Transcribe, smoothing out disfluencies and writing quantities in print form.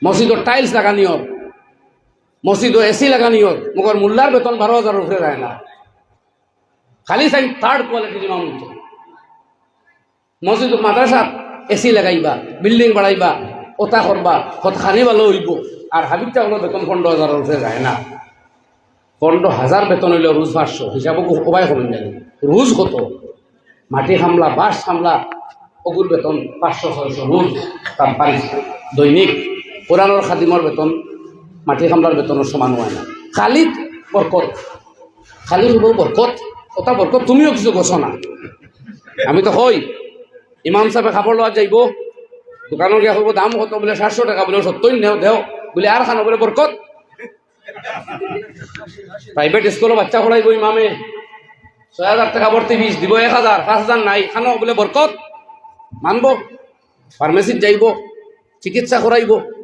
মসজিদর tiles লাগানি হোক, মসজিদও এসি লাগানি হোক, মগর মোল্লার বেতন 12,000 উপরে যায় না। খালি চাই থার্ড কোয়ালিটির ইমাম হইতো। মসজিদ মাদ্রাসা এসি লাগাইবা, বিল্ডিং বাড়াইবা, ওটা করবা, কতখানি ভালো হইব। আর হাবিবটা হলো বেতন 15,000 উপরে যায় না। 15,000 বেতন হইল রোজ 500, হিসাবও সবাই করেন জানি। রোজ কত? মাটি হামলা, বাস হামলা, অগুর বেতন 500-600 রোজ। তার পারি দৈনিক কোরআনের খাদিমর বেতন মাটি হামলার বেতনের সমান হয় না। খালি বরকত, খালি হইব বরকত। ওটা বরকত তুমিও কিছু গোছো না। আমি তো হই ইমাম সাহেব খাবার লওয়া যাইব, দোকানত গিয়া হইব দাম কত, বলে 700 টাকা, বলে 70 নেও দেও, বলে আর খানো, বলে বরকত। প্রাইভেট স্কুলে বাচ্চা পড়াইব ইমামে, 6,000 টাকা ভর্তি ফিস দিব, 1,000, 5,000 নাই, খানো, বলে বরকত। মানব? ফার্মেসিত যাইব, চিকিৎসা করাইব।